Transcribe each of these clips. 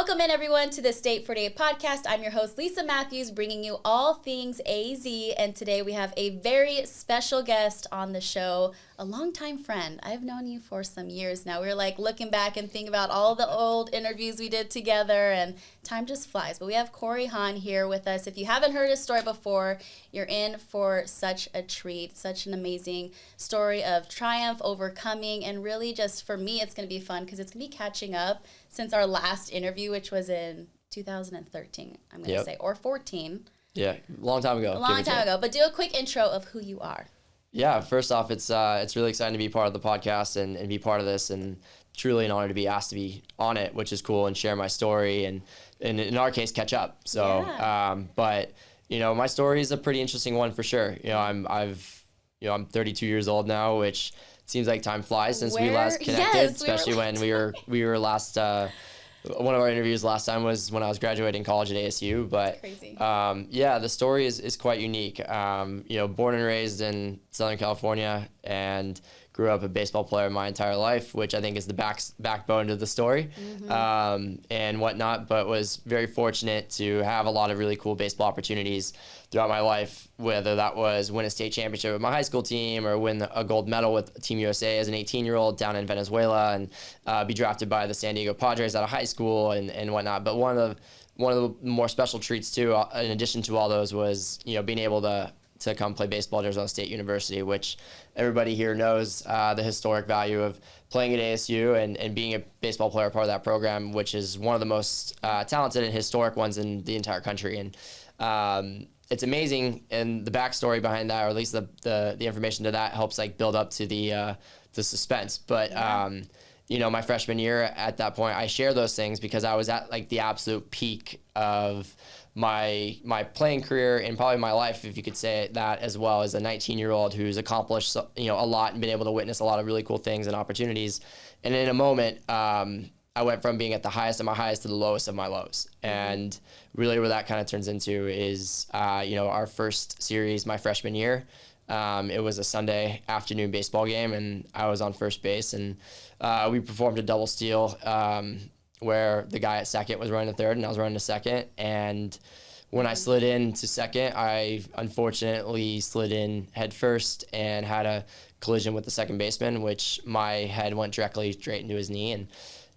Welcome in, everyone, to the State 48 podcast. I'm your host, Lisa Matthews, bringing you all things AZ. And today we have a very special guest on the show, a longtime friend. I've known you for some years now. We're like looking back and thinking about all the old interviews we did together, and time just flies. But we have Cory Hahn here with us. If you haven't heard his story before, you're in for such a treat, such an amazing story of triumph, overcoming, and really just for me, it's going to be fun because it's going to be catching up since our last interview, which was in 2013, I'm going to say, or 14. Yeah, long time ago. A long time ago. But do a quick intro of who you are. Yeah, first off, it's really exciting to be part of the podcast and be part of this, and truly an honor to be asked to be on it, which is cool, and share my story and in our case, catch up. So, yeah. But you know, my story is a pretty interesting one for sure. You know, I'm 32 years old now, which seems like time flies since we last connected, yes, especially when we were last. One of our interviews last time was when I was graduating college at ASU, but crazy. Yeah, the story is quite unique. You know, born and raised in Southern California and grew up a baseball player my entire life, which I think is the backbone to the story, and whatnot, but was very fortunate to have a lot of really cool baseball opportunities throughout my life, whether that was win a state championship with my high school team or win a gold medal with Team USA as an 18-year-old down in Venezuela, and be drafted by the San Diego Padres out of high school and whatnot. But one of the more special treats too, in addition to all those, was, you know, being able to come play baseball at Arizona State University, which everybody here knows the historic value of playing at ASU and being a baseball player, part of that program, which is one of the most talented and historic ones in the entire country. And it's amazing, and the backstory behind that, or at least the information to that, helps like build up to the suspense. But you know, my freshman year, at that point, I share those things because I was at like the absolute peak of my playing career and probably my life, if you could say that, as well as a 19-year-old who's accomplished, you know, a lot and been able to witness a lot of really cool things and opportunities. And in a moment, I went from being at the highest of my highs to the lowest of my lows. And really where that kind of turns into is, you know, our first series my freshman year. It was a Sunday afternoon baseball game, and I was on first base, and we performed a double steal where the guy at second was running to third and I was running to second. And when I slid into second, I unfortunately slid in head first and had a collision with the second baseman, which my head went directly straight into his knee. And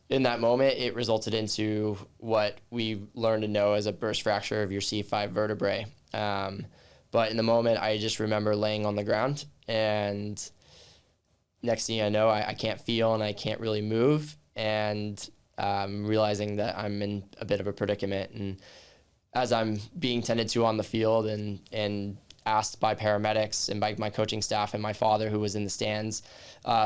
in that moment, it resulted into what we learned to know as a burst fracture of your C5 vertebrae. But in the moment, I just remember laying on the ground, and next thing I know, I can't feel and I can't really move, and realizing that I'm in a bit of a predicament. And as I'm being tended to on the field and asked by paramedics and by my coaching staff and my father, who was in the stands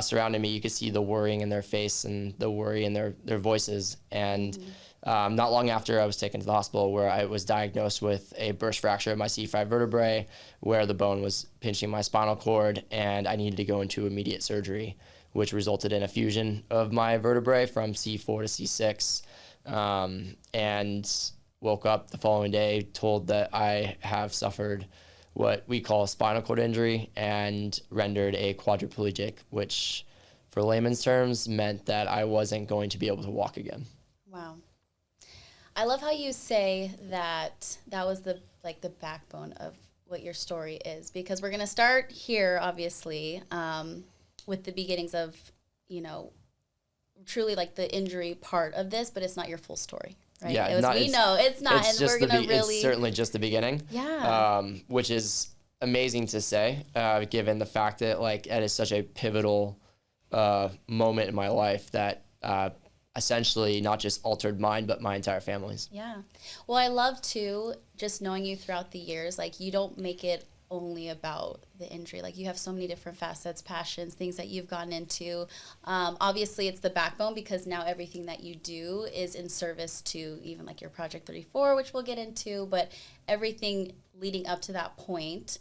surrounding me, you could see the worrying in their face and the worry in their voices. And not long after, I was taken to the hospital, where I was diagnosed with a burst fracture of my C5 vertebrae, where the bone was pinching my spinal cord, and I needed to go into immediate surgery, which resulted in a fusion of my vertebrae from C4 to C6, and woke up the following day told that I have suffered what we call a spinal cord injury and rendered a quadriplegic, which for layman's terms meant that I wasn't going to be able to walk again. Wow. I love how you say that was the backbone of what your story is, because we're going to start here, obviously, with the beginnings of, you know, truly like the injury part of this, but it's not your full story, right? Yeah, it's not, and we're going to really... It's certainly just the beginning. Yeah. Which is amazing to say, given the fact that like it is such a pivotal moment in my life that essentially not just altered mine, but my entire family's. Yeah. Well, I love too, just knowing you throughout the years, like you don't make it only about the injury. Like you have so many different facets, passions, things that you've gotten into. Obviously it's the backbone, because now everything that you do is in service to even like your Project 34, which we'll get into, but everything leading up to that point,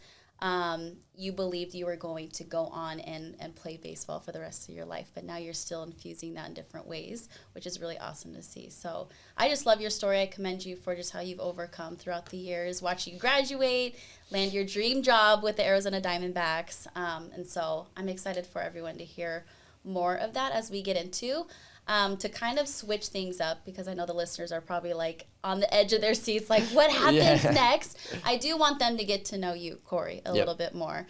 you believed you were going to go on and play baseball for the rest of your life, but now you're still infusing that in different ways, which is really awesome to see. So I just love your story. I commend you for just how you've overcome throughout the years, watch you graduate, land your dream job with the Arizona Diamondbacks. And so I'm excited for everyone to hear more of that as we get into. to kind of switch things up, because I know the listeners are probably like on the edge of their seats, like what happens next? I do want them to get to know you, Cory, a little bit more,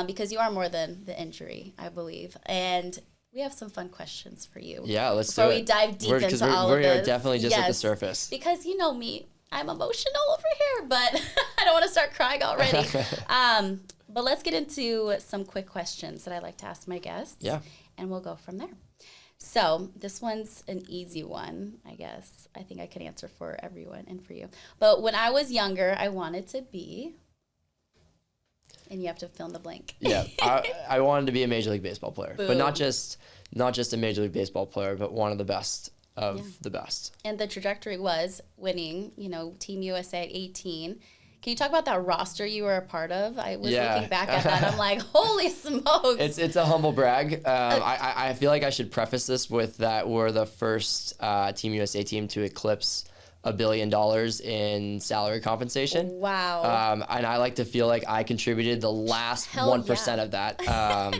because you are more than the injury, I believe. And we have some fun questions for you. Yeah, let's before do it. we dive deep into all of We're this. definitely just at the surface. Because you know me, I'm emotional over here, but I don't want to start crying already. But let's get into some quick questions that I like to ask my guests. Yeah. And we'll go from there. So this one's an easy one, I guess. I think I can answer for everyone and for you. But when I was younger, I wanted to be, and you have to fill in the blank. Yeah, I wanted to be a Major League Baseball player, Boom. but not just a Major League Baseball player, but one of the best of the best. And the trajectory was winning, Team USA at 18. Can you talk about that roster you were a part of? I was looking back at that. I'm like, holy smokes. It's a humble brag. I feel like I should preface this with that we're the first Team USA team to eclipse $1 billion in salary compensation. Wow. And I like to feel like I contributed the last 1% of that.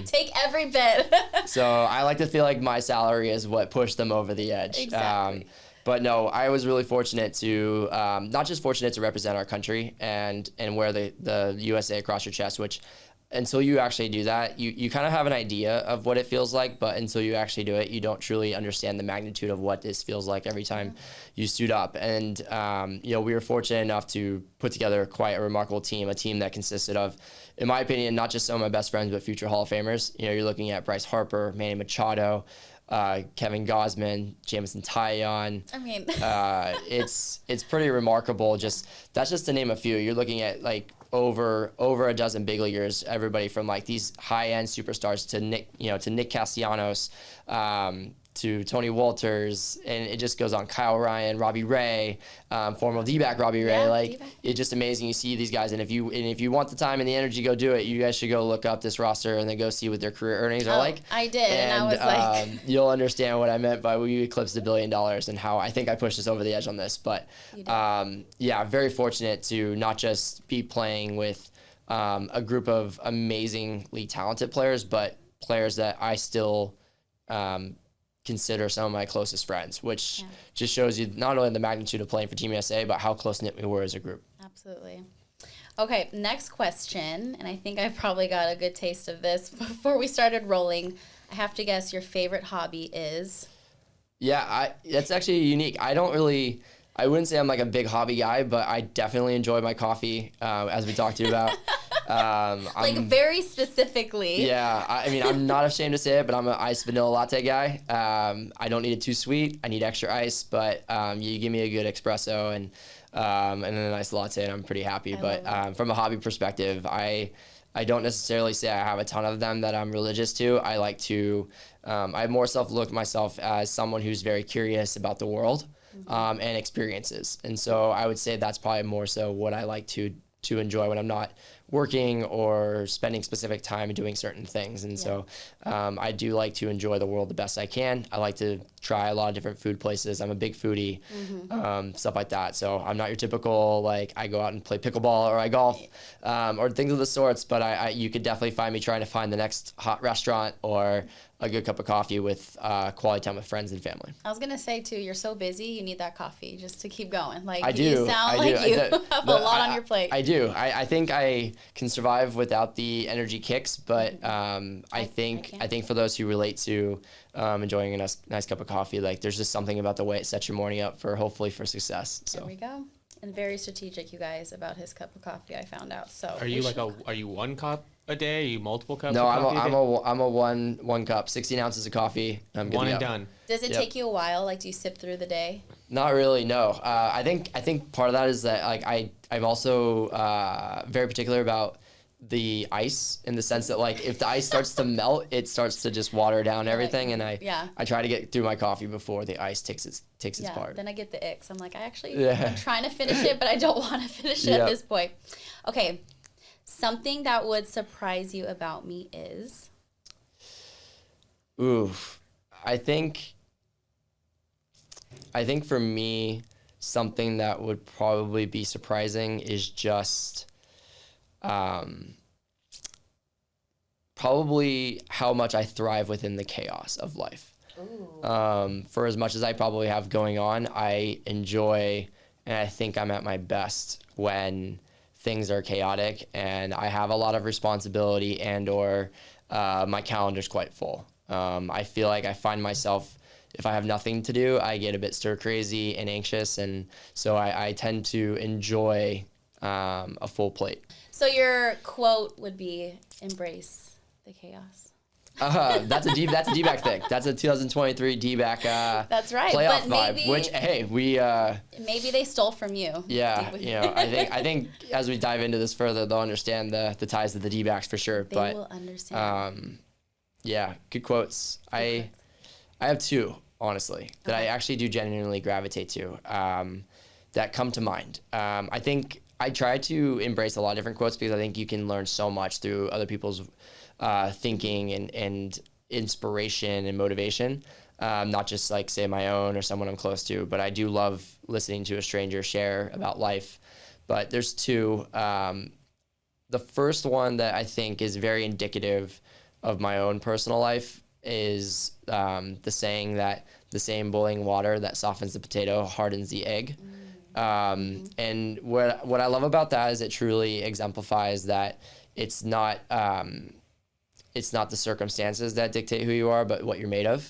Take every bit. So I like to feel like my salary is what pushed them over the edge. Exactly. But no, I was really fortunate to, not just fortunate to represent our country and wear the USA across your chest, which until you actually do that, you kind of have an idea of what it feels like, but until you actually do it, you don't truly understand the magnitude of what this feels like every time you suit up. And, we were fortunate enough to put together quite a remarkable team, a team that consisted of, in my opinion, not just some of my best friends, but future Hall of Famers. You're looking at Bryce Harper, Manny Machado, Kevin Gausman, Jameson Taillon. I mean, it's pretty remarkable. That's just to name a few. You're looking at like over a dozen big leaguers. Everybody from like these high end superstars to Nick Castellanos, to Tony Walters, and it just goes on. Kyle Ryan, Robbie Ray, former D-back Robbie Ray. D-back. It's just amazing. You see these guys, and if you want the time and the energy, go do it. You guys should go look up this roster and then go see what their career earnings are like. I did, and I was like, you'll understand what I meant by we eclipsed $1 billion and how I think I pushed us over the edge on this. But very fortunate to not just be playing with a group of amazingly talented players, but players that I still consider some of my closest friends, which just shows you not only the magnitude of playing for Team USA, but how close-knit we were as a group. Absolutely. Okay, next question, and I think I probably got a good taste of this before we started rolling. I have to guess your favorite hobby is? Yeah, that's actually unique. I wouldn't say I'm like a big hobby guy, but I definitely enjoy my coffee, as we talked to you about. Very specifically. Yeah, I'm not ashamed to say it, but I'm an iced vanilla latte guy. I don't need it too sweet. I need extra ice, but you give me a good espresso and then a nice latte, and I'm pretty happy. But from a hobby perspective, I don't necessarily say I have a ton of them that I'm religious to. I like to, I more look myself as someone who's very curious about the world and experiences. And so I would say that's probably more so what I like to enjoy when I'm not working or spending specific time doing certain things. And so I do like to enjoy the world the best I can. I like to try a lot of different food places. I'm a big foodie, stuff like that. So I'm not your typical, like, I go out and play pickleball or I golf or things of the sorts, but you could definitely find me trying to find the next hot restaurant or a good cup of coffee with quality time with friends and family. I was going to say, too, you're so busy, you need that coffee just to keep going. Like, I do. You sound like you have a lot on your plate. I do. I think I can survive without the energy kicks, but I think for those who relate to enjoying a nice cup of coffee, like there's just something about the way it sets your morning up hopefully for success. So. There we go. And very strategic, you guys, about his cup of coffee, I found out. So are you one cup a day? Are you multiple cups? No, of coffee I'm a one cup, 16 ounces of coffee. I'm good one to and go. done. Does it take you a while? Like, do you sip through the day? Not really, no. I think part of that is that like I'm also very particular about the ice, in the sense that like if the ice starts to melt, it starts to just water down everything, and I try to get through my coffee before the ice takes its part. Then I get the icks. I'm like, I'm trying to finish it, but I don't want to finish it at this point. Okay, something that would surprise you about me is? I think for me, something that would probably be surprising is just probably how much I thrive within the chaos of life. For as much as I probably have going on, I enjoy and I think I'm at my best when things are chaotic and I have a lot of responsibility and or my calendar's quite full. I feel like I find myself, if I have nothing to do, I get a bit stir crazy and anxious. And so I tend to enjoy a full plate. So your quote would be embrace the chaos. That's a D-back thing. That's a 2023 D-back That's right. playoff But vibe, which, hey, we... maybe they stole from you. Yeah, I think as we dive into this further, they'll understand the ties to the D-backs for sure. They will understand. Yeah, good quotes. I have two, honestly, that I actually do genuinely gravitate to that come to mind. I think I try to embrace a lot of different quotes because I think you can learn so much through other people's thinking and inspiration and motivation, not just like say my own or someone I'm close to, but I do love listening to a stranger share about life. But there's two. The first one that I think is very indicative of my own personal life is the saying that the same boiling water that softens the potato hardens the egg. And what I love about that is it truly exemplifies that it's not the circumstances that dictate who you are, but what you're made of.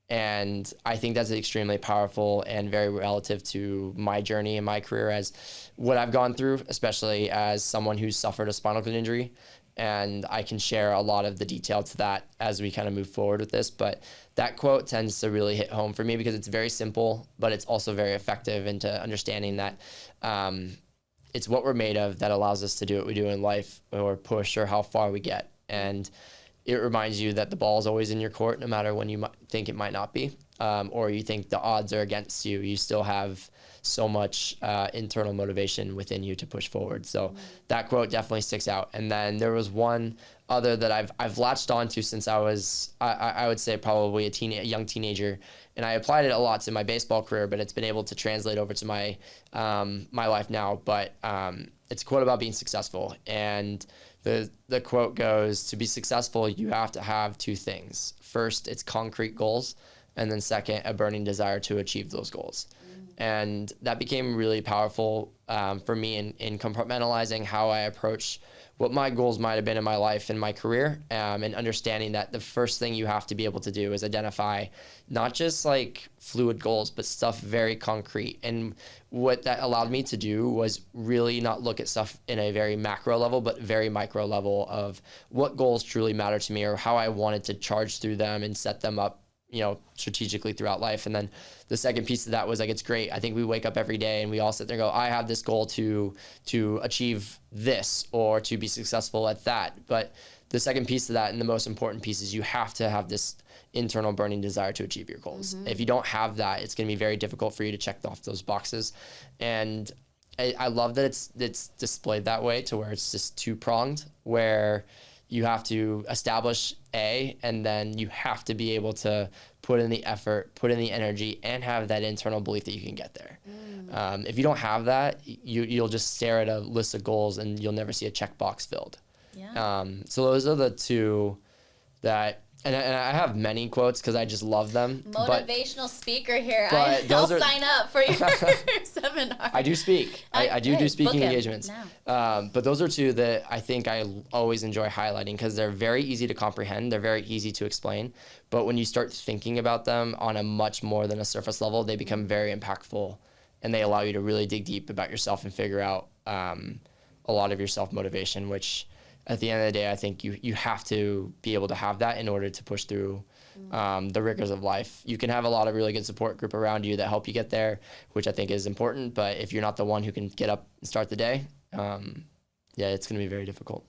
And I think that's extremely powerful and very relative to my journey and my career as what I've gone through, especially as someone who's suffered a spinal cord injury. And I can share a lot of the detail to that as we kind of move forward with this. But that quote tends to really hit home for me because it's very simple, but it's also very effective into understanding that it's what we're made of that allows us to do what we do in life or push or how far we get. And it reminds you that the ball is always in your court, no matter when you might think it might not be, or you think the odds are against you. You still have so much internal motivation within you to push forward. So that quote definitely sticks out. And then there was one other that I've latched onto since I was, I would say probably a young teenager, and I applied it a lot to my baseball career, but it's been able to translate over to my my life now. But it's a quote about being successful, and the quote goes, to be successful, you have to have two things. First, it's concrete goals, and then second, a burning desire to achieve those goals. And that became really powerful for me in compartmentalizing how I approach what my goals might have been in my life and my career, and understanding that the first thing you have to be able to do is identify not just like fluid goals, but stuff very concrete. And what that allowed me to do was really not look at stuff in a very macro level, but very micro level of what goals truly matter to me or how I wanted to charge through them and set them up, strategically throughout life. And then the second piece of that was like, it's great. I think we wake up every day and we all sit there and go, I have this goal to achieve this or to be successful at that. But the second piece of that, and the most important piece, is you have to have this internal burning desire to achieve your goals. If you don't have that, it's going to be very difficult for you to check off those boxes. And I love that it's displayed that way, to where it's just two-pronged, where you have to establish A, and then you have to be able to put in the effort, put in the energy, and have that internal belief that you can get there. If you don't have that, you'll just stare at a list of goals and you'll never see a checkbox filled. Yeah. So those are the two that, and I have many quotes because I just love them. Motivational speaker here. but I'll those sign up for your seminar. I do speak. I do speaking engagements. Now. But those are two that I think I always enjoy highlighting because they're very easy to comprehend. They're very easy to explain. But when you start thinking about them on a much more than a surface level, they become very impactful, and they allow you to really dig deep about yourself and figure out a lot of your self-motivation, which at the end of the day, I think you have to be able to have that in order to push through the rigors of life. You can have a lot of really good support group around you that help you get there, which I think is important. But if you're not the one who can get up and start the day, it's going to be very difficult.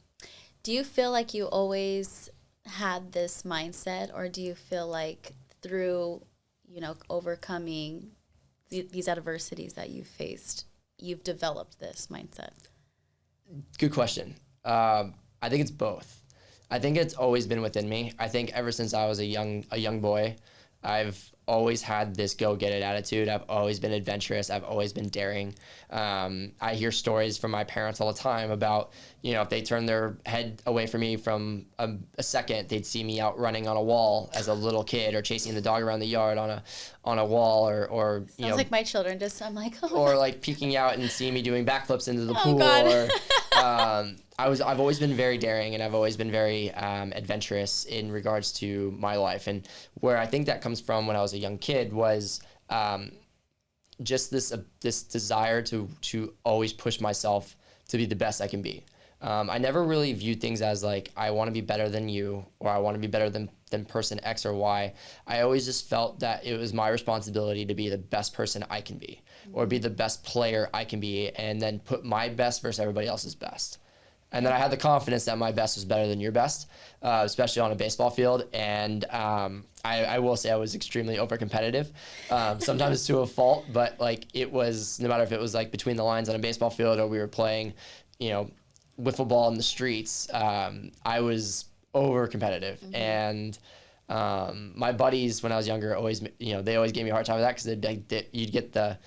Do you feel like you always had this mindset, or do you feel like through, overcoming these adversities that you've faced, you've developed this mindset? Good question. I think it's both. I think it's always been within me. I think ever since I was a young boy, I've always had this go-get-it attitude. I've always been adventurous. I've always been daring. I hear stories from my parents all the time about, if they turn their head away from me from a second, they'd see me out running on a wall as a little kid, or chasing the dog around the yard on a wall, or Sounds like my children. I'm like, oh. Or like peeking out and seeing me doing backflips into the pool. God. Or I've always been very daring, and I've always been very adventurous in regards to my life. And where I think that comes from when I was a young kid was just this desire to always push myself to be the best I can be. I never really viewed things as like, I want to be better than you, or I want to be better than person X or Y. I always just felt that it was my responsibility to be the best person I can be, or be the best player I can be, and then put my best versus everybody else's best. And then I had the confidence that my best was better than your best, especially on a baseball field. And I will say I was extremely over-competitive, sometimes to a fault, but like, it was, no matter if it was like between the lines on a baseball field, or we were playing, wiffle ball in the streets, I was over-competitive. Mm-hmm. And my buddies, when I was younger, always, they always gave me a hard time with that, because you'd get the,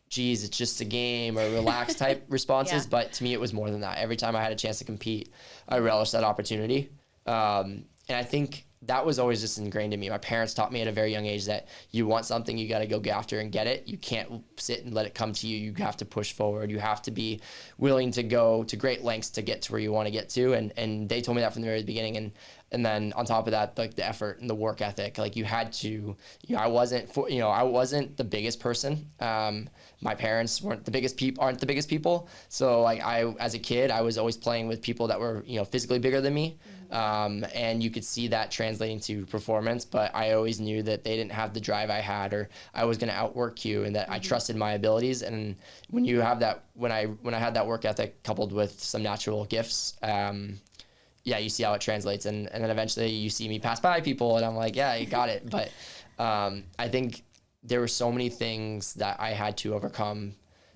geez, it's just a game, or relaxed type responses. Yeah. But to me, it was more than that. Every time I had a chance to compete, I relished that opportunity. And I think that was always just ingrained in me. My parents taught me at a very young age that you want something, you got to go get after and get it. You can't sit and let it come to you. You have to push forward. You have to be willing to go to great lengths to get to where you want to get to. And they told me that from the very beginning. And then on top of that, like the effort and the work ethic, like you had to, I wasn't the biggest person. My parents aren't the biggest people. So like as a kid, I was always playing with people that were, physically bigger than me. And you could see that translating to performance, but I always knew that they didn't have the drive I had, or I was going to outwork you, and that I trusted my abilities. And when you have that, when I had that work ethic coupled with some natural gifts, you see how it translates. And then eventually you see me pass by people, and I'm like, yeah, you got it. But I think there were so many things that I had to overcome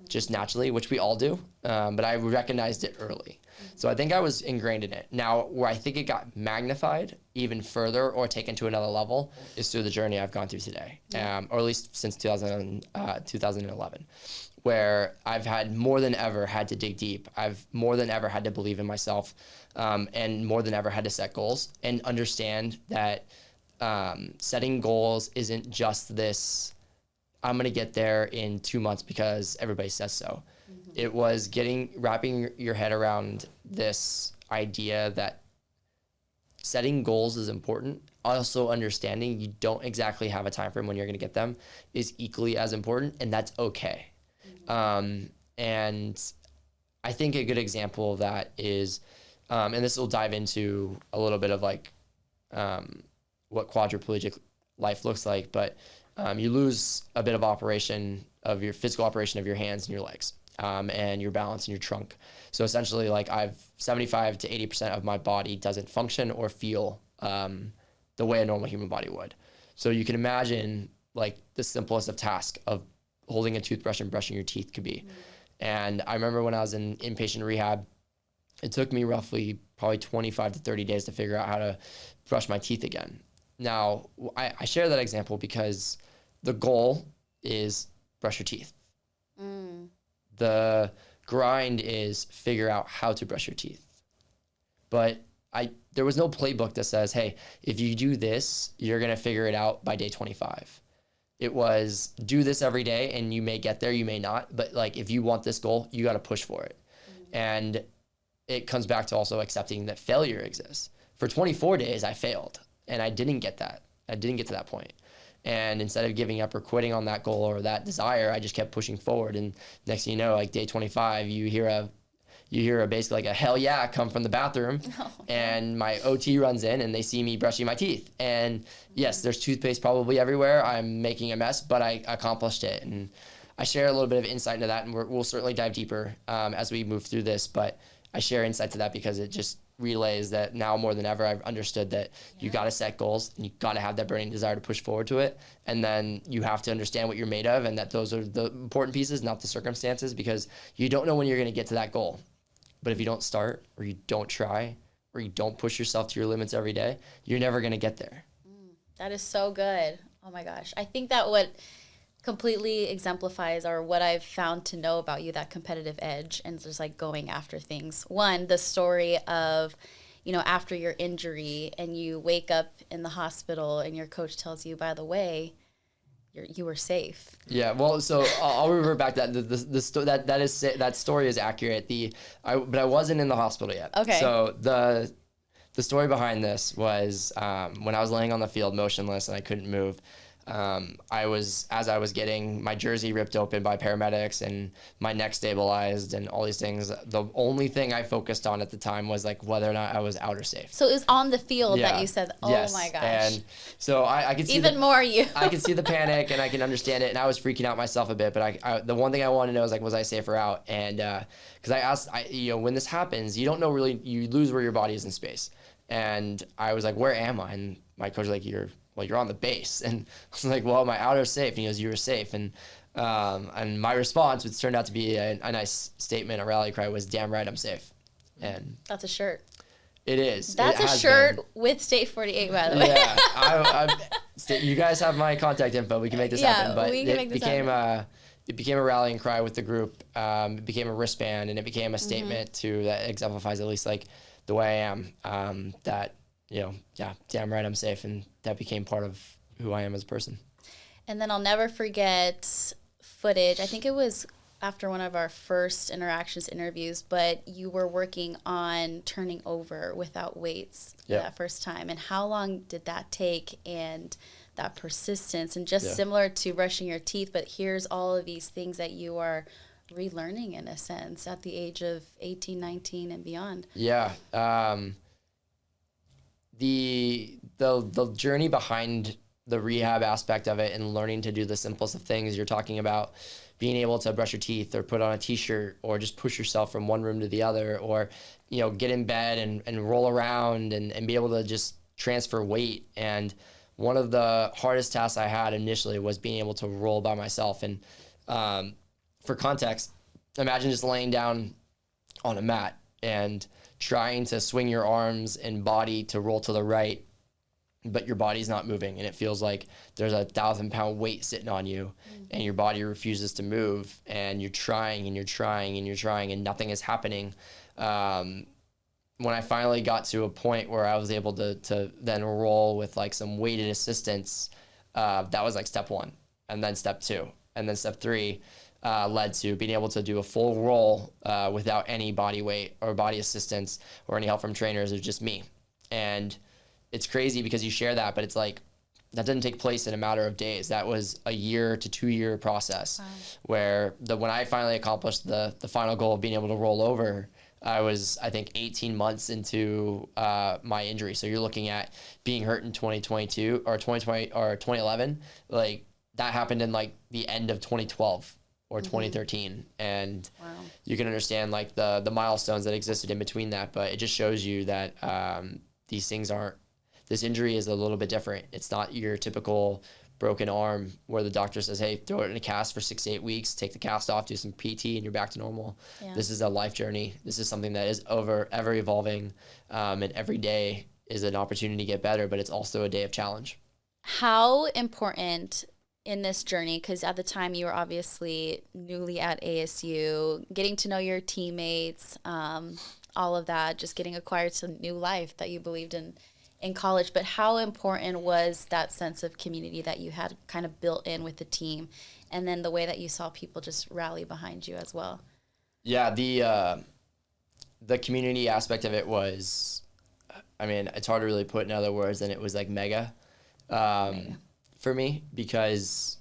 just naturally, which we all do, but I recognized it early. So I think I was ingrained in it. Now, where I think it got magnified even further, or taken to another level, is through the journey I've gone through today, or at least since 2011, where I've had more than ever had to dig deep. I've more than ever had to believe in myself, and more than ever had to set goals and understand that setting goals isn't just this, I'm going to get there in 2 months because everybody says so. Mm-hmm. It was wrapping your head around this idea that setting goals is important. Also understanding you don't exactly have a time frame when you're going to get them is equally as important, and that's okay. Mm-hmm. And I think a good example of that is, and this will dive into a little bit of like what quadriplegic life looks like, but you lose a bit of your physical operation of your hands and your legs, and your balance and your trunk. So essentially, like, 75 to 80% of my body doesn't function or feel the way a normal human body would. So you can imagine like the simplest of tasks of holding a toothbrush and brushing your teeth could be. Mm-hmm. And I remember when I was in inpatient rehab, it took me roughly probably 25 to 30 days to figure out how to brush my teeth again. Now, I share that example because the goal is brush your teeth. Mm. The grind is figure out how to brush your teeth. But there was no playbook that says, hey, if you do this, you're going to figure it out by day 25. It was do this every day and you may get there, you may not. But like, if you want this goal, you got to push for it. Mm. And it comes back to also accepting that failure exists. For 24 days, I failed. And I didn't get that. I didn't get to that point. And instead of giving up or quitting on that goal or that desire, I just kept pushing forward. And next thing you know, like day 25, you hear a basically like a hell yeah come from the bathroom. Oh. And my OT runs in and they see me brushing my teeth. And yes, there's toothpaste probably everywhere. I'm making a mess, but I accomplished it. And I share a little bit of insight into that, and we'll certainly dive deeper as we move through this. But I share insight to that because it just relays that now more than ever I've understood that you got to set goals and you got to have that burning desire to push forward to it, and then you have to understand what you're made of, and that those are the important pieces, not the circumstances, because you don't know when you're going to get to that goal. But if you don't start, or you don't try, or you don't push yourself to your limits every day, you're never going to get there. That is so good. Oh my gosh. I think that what completely exemplifies, or what I've found to know about you, that competitive edge and just like going after things. One, the story of, after your injury and you wake up in the hospital and your coach tells you, by the way, you were safe. Yeah, well, so I'll revert back to that. That story is accurate. But I wasn't in the hospital yet. Okay. So the story behind this was when I was laying on the field motionless and I couldn't move. As I was getting my jersey ripped open by paramedics and my neck stabilized and all these things, the only thing I focused on at the time was like whether or not I was out or safe. So it was on the field Yeah. that you said, oh Yes. my gosh. And so I could see Even more you. I could see the panic and I can understand it, and I was freaking out myself a bit. But the one thing I wanted to know is like, was I safe or out? And because I asked, when this happens, you don't know really, you lose where your body is in space. And I was like, where am I? And my coach was like, you're on the base. And I was like, well, am I out or safe? And he goes, you were safe. And my response, which turned out to be a nice statement, a rally cry, was, damn right, I'm safe. And That's a shirt. it is. That's It a has shirt been. with State 48, by the way. Yeah, you guys have my contact info. We can make this happen. But we can make this happen. It became a rallying cry with the group. It became a wristband, and it became a statement that exemplifies at least like the way I am. That damn right, I'm safe, and that became part of who I am as a person. And then I'll never forget footage. I think it was after one of our first interviews, but you were working on turning over without weights for that first time. And how long did that take, and that persistence, and just similar to brushing your teeth, but here's all of these things that you are relearning in a sense at the age of 18, 19 and beyond. Yeah. The journey behind the rehab aspect of it and learning to do the simplest of things, you're talking about being able to brush your teeth or put on a t-shirt or just push yourself from one room to the other, or get in bed and roll around and be able to just transfer weight. And one of the hardest tasks I had initially was being able to roll by myself. And for context, imagine just laying down on a mat and trying to swing your arms and body to roll to the right, but your body's not moving, and it feels like there's 1,000-pound weight sitting on you, and your body refuses to move, and you're trying and you're trying and you're trying, and nothing is happening. When I finally got to a point where I was able to then roll with like some weighted assistance, that was like step one, and then step two, and then step three led to being able to do a full roll without any body weight or body assistance or any help from trainers. It was just me. And it's crazy because you share that, but it's like that didn't take place in a matter of days. That was a 1 to 2 year process. Wow. Where when I finally accomplished the final goal of being able to roll over, I was, I think, 18 months into my injury. So you're looking at being hurt in 2022 or 2020 or 2011. Like that happened in like the end of 2012 or 2013. And you can understand like the milestones that existed in between that. But it just shows you that these things this injury is a little bit different. It's not your typical broken arm where the doctor says, hey, throw it in a cast for 6 to 8 weeks, take the cast off, do some PT, and you're back to normal. Yeah. This is a life journey. This is something that is ever evolving, and every day is an opportunity to get better, but it's also a day of challenge. How important in this journey, because at the time you were obviously newly at ASU, getting to know your teammates, all of that, just getting acquired to new life that you believed in college, but how important was that sense of community that you had kind of built in with the team, and then the way that you saw people just rally behind you as well? Yeah, the community aspect of it was, I mean, it's hard to really put in other words than it was like mega for me, because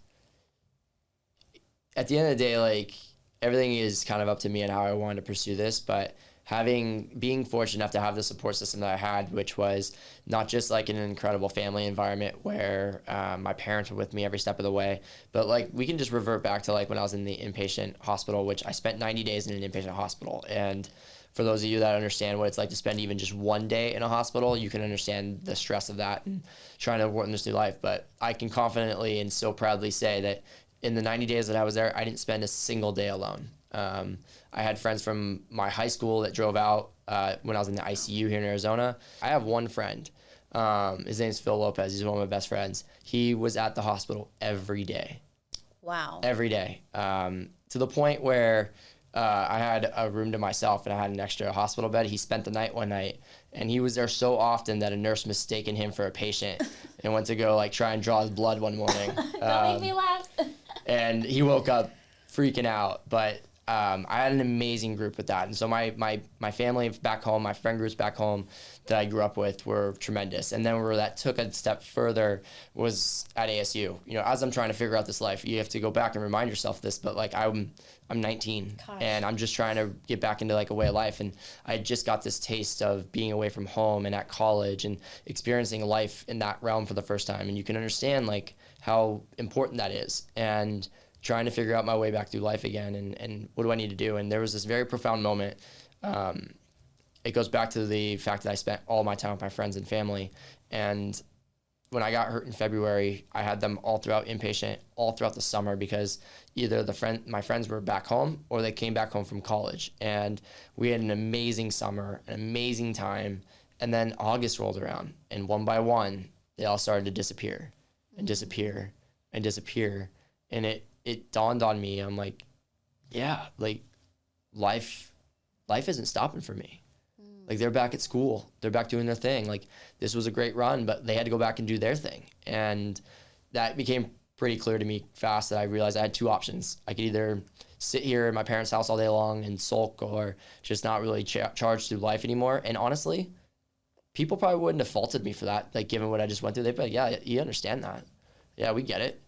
at the end of the day, like everything is kind of up to me and how I wanted to pursue this, but being fortunate enough to have the support system that I had, which was not just like an incredible family environment where my parents were with me every step of the way, but like we can just revert back to like when I was in the inpatient hospital, which I spent 90 days in an inpatient hospital. And for those of you that understand what it's like to spend even just one day in a hospital, you can understand the stress of that and trying to work in this new life. But I can confidently and so proudly say that in the 90 days that I was there, I didn't spend a single day alone. I had friends from my high school that drove out when I was in the ICU here in Arizona. I have one friend His name's Phil Lopez. He's one of my best friends. He was at the hospital every day. Wow. Every day. To the point where I had a room to myself and I had an extra hospital bed. He spent the night one night, and he was there so often that a nurse mistaken him for a patient and went to go like try and draw his blood one morning. Don't make me laugh. And he woke up freaking out. But I had an amazing group with that. And so my family back home, my friend groups back home that I grew up with were tremendous. And then where that took a step further was at ASU. You know, as I'm trying to figure out this life, you have to go back and remind yourself of this, but like I'm 19. Gosh. And I'm just trying to get back into like a way of life. And I just got this taste of being away from home and at college and experiencing life in that realm for the first time. And you can understand like how important that is. And trying to figure out my way back through life again and what do I need to do? And there was this very profound moment. It goes back to the fact that I spent all my time with my friends and family. And when I got hurt in February, I had them all throughout inpatient, all throughout the summer, because either my friends were back home or they came back home from college. And we had an amazing summer, an amazing time. And then August rolled around, and one by one, they all started to disappear and disappear and disappear. And it dawned on me, I'm like, yeah, like life isn't stopping for me. Like they're back at school, they're back doing their thing. Like this was a great run, but they had to go back and do their thing. And that became pretty clear to me fast that I realized I had two options. I could either sit here in my parents' house all day long and sulk, or just not really charge through life anymore. And honestly, people probably wouldn't have faulted me for that. Like given what I just went through, they'd be like, yeah, you understand that. Yeah, we get it.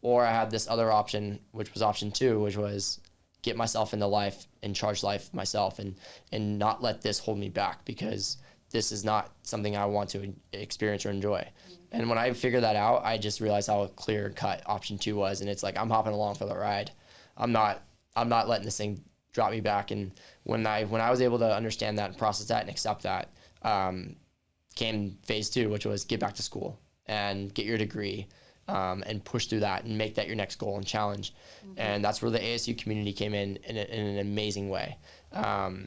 Or I had this other option, which was option 2, which was get myself into life and charge life myself and not let this hold me back, because this is not something I want to experience or enjoy. And when I figured that out, I just realized how clear cut option 2 was. And it's like, I'm hopping along for the ride. I'm not letting this thing drop me back. And when I was able to understand that and process that and accept that, came phase 2, which was get back to school and get your degree. And push through that and make that your next goal and challenge. Mm-hmm. And that's where the ASU community came in an amazing way.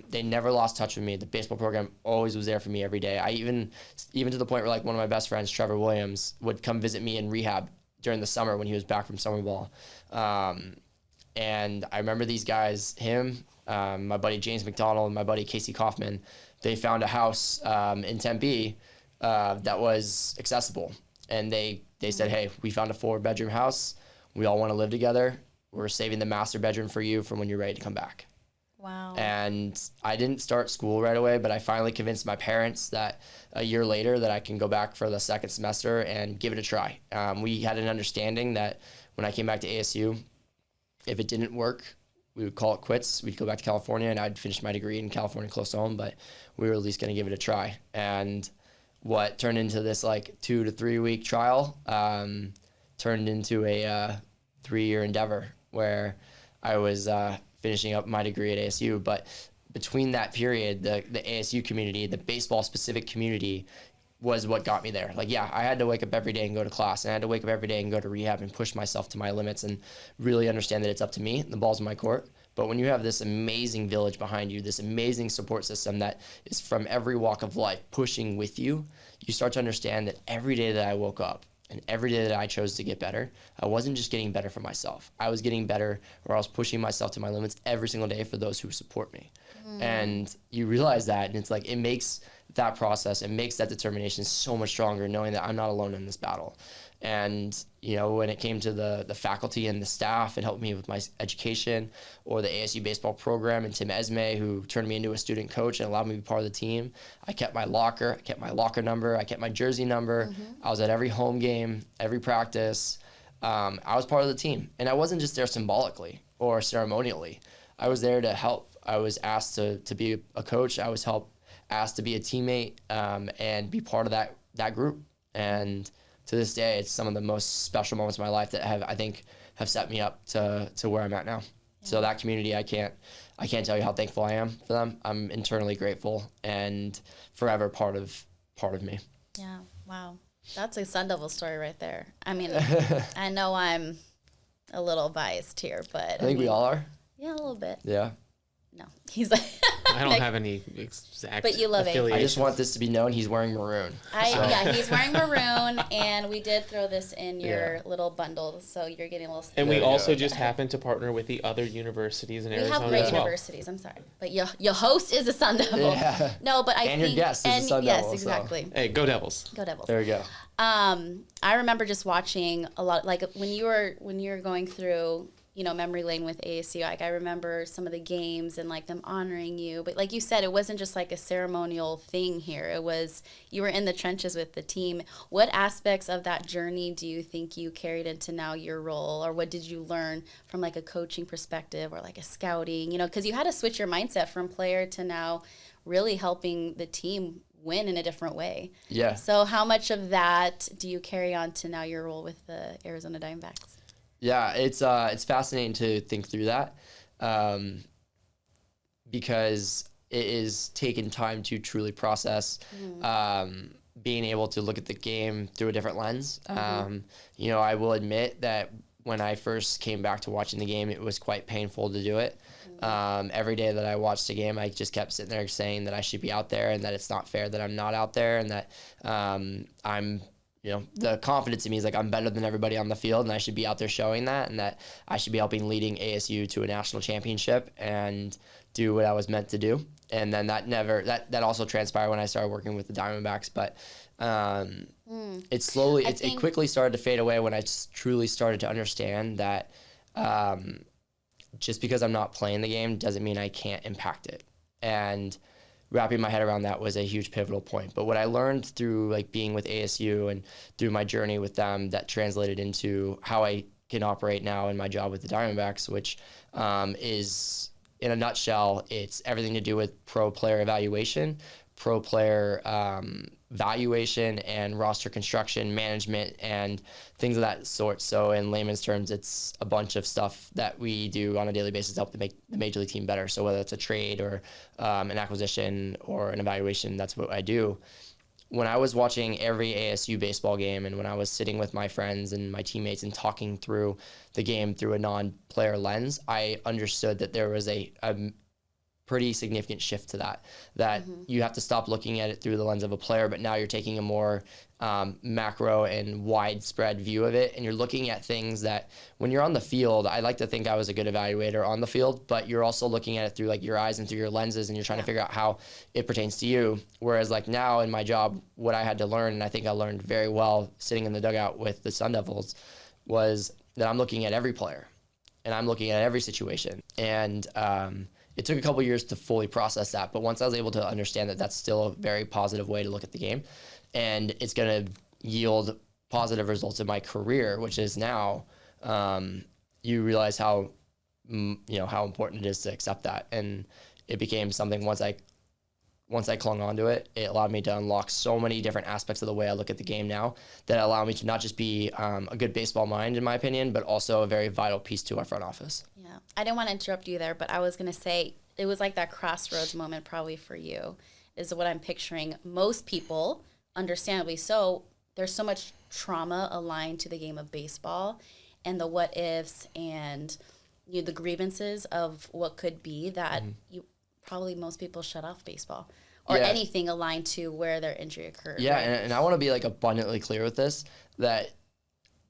They never lost touch with me. The baseball program always was there for me every day. I even to the point where like one of my best friends, Trevor Williams, would come visit me in rehab during the summer when he was back from summer ball. And I remember these guys, him, my buddy James McDonald, and my buddy Casey Kaufman, they found a house in Tempe that was accessible. And they said, hey, we found a 4-bedroom house. We all want to live together. We're saving the master bedroom for you from when you're ready to come back. Wow. And I didn't start school right away, but I finally convinced my parents that a year later that I can go back for the second semester and give it a try. We had an understanding that when I came back to ASU, if it didn't work, we would call it quits. We'd go back to California and I'd finish my degree in California close to home, but we were at least going to give it a try. And what turned into this like 2 to 3 week trial turned into a 3-year endeavor where I was finishing up my degree at ASU. But between that period, the ASU community, the baseball specific community, was what got me there. Like, yeah, I had to wake up every day and go to class, and I had to wake up every day and go to rehab and push myself to my limits and really understand that it's up to me. The ball's in my court. But when you have this amazing village behind you, this amazing support system that is from every walk of life pushing with you, you start to understand that every day that I woke up and every day that I chose to get better, I wasn't just getting better for myself. I was getting better, or I was pushing myself to my limits every single day for those who support me. And you realize that, and it's like, it makes that process, it makes that determination so much stronger, knowing that I'm not alone in this battle. And, you know, when it came to the faculty and the staff, it helped me with my education, or the ASU baseball program and Tim Esme, who turned me into a student coach and allowed me to be part of the team. I kept my locker number, I kept my jersey number. I was at every home game, every practice. I was part of the team, and I wasn't just there symbolically or ceremonially. I was there to help. I was asked to be a coach. I was asked to be a teammate and be part of that group. And to this day, it's some of the most special moments of my life that have set me up to where I'm at now. Yeah. So that community, I can't tell you how thankful I am for them. I'm internally grateful and forever part of me. Yeah. Wow. That's a Sun Devil story right there. I mean, I know I'm a little biased here, but I think we all are. Yeah, a little bit. Yeah. No, he's like. I don't have any exact. But you love I just want this to be known. He's wearing maroon. Yeah, he's wearing maroon, and we did throw this in your little bundle, so you're getting a little. And we also just happen to partner with the other universities in Arizona. We have great as well. universities. I'm sorry, but your host is a Sun Devil. Yeah. No, but I and think your guest is a Sun Devil. Yes, exactly. So. Hey, go Devils! Go Devils. There we go. I remember just watching a lot, like when you were going through, memory lane with ASU. Like I remember some of the games and like them honoring you. But like you said, it wasn't just like a ceremonial thing here. It was you were in the trenches with the team. What aspects of that journey do you think you carried into now your role, or what did you learn from like a coaching perspective or like a scouting? Because you had to switch your mindset from player to now really helping the team win in a different way. Yeah. So how much of that do you carry on to now your role with the Arizona Diamondbacks? Yeah, it's fascinating to think through that because it is taken time to truly process being able to look at the game through a different lens. I will admit that when I first came back to watching the game, it was quite painful to do it. Every day that I watched the game, I just kept sitting there saying that I should be out there and that it's not fair that I'm not out there and that I'm the confidence in me is like I'm better than everybody on the field and I should be out there showing that and that I should be helping leading ASU to a national championship and do what I was meant to do. And then that also transpired when I started working with the Diamondbacks. But it quickly started to fade away when I truly started to understand that just because I'm not playing the game doesn't mean I can't impact it. And wrapping my head around that was a huge pivotal point. But what I learned through like being with ASU and through my journey with them that translated into how I can operate now in my job with the Diamondbacks, which is in a nutshell, it's everything to do with pro player evaluation, pro player valuation and roster construction, management, and things of that sort. So in layman's terms, it's a bunch of stuff that we do on a daily basis to help to make the major league team better. So whether it's a trade or an acquisition or an evaluation, that's what I do. When I was watching every ASU baseball game and when I was sitting with my friends and my teammates and talking through the game through a non-player lens, I understood that there was a pretty significant shift to that you have to stop looking at it through the lens of a player, but now you're taking a more macro and widespread view of it, and you're looking at things that when you're on the field, I like to think I was a good evaluator on the field, but you're also looking at it through like your eyes and through your lenses, and you're trying to figure out how it pertains to you. Whereas like now in my job, what I had to learn, and I think I learned very well sitting in the dugout with the Sun Devils, was that I'm looking at every player and I'm looking at every situation. And it took a couple years to fully process that, but once I was able to understand that that's still a very positive way to look at the game, and it's going to yield positive results in my career, which is now, you realize how important it is to accept that, and it became something once I clung onto it, it allowed me to unlock so many different aspects of the way I look at the game now that allow me to not just be a good baseball mind, in my opinion, but also a very vital piece to our front office. Yeah, I didn't want to interrupt you there, but I was going to say it was like that crossroads moment probably for you is what I'm picturing. Most people, understandably so, there's so much trauma aligned to the game of baseball and the what ifs and the grievances of what could be that most people shut off baseball or anything aligned to where their injury occurred. Yeah, right? and I want to be like abundantly clear with this, that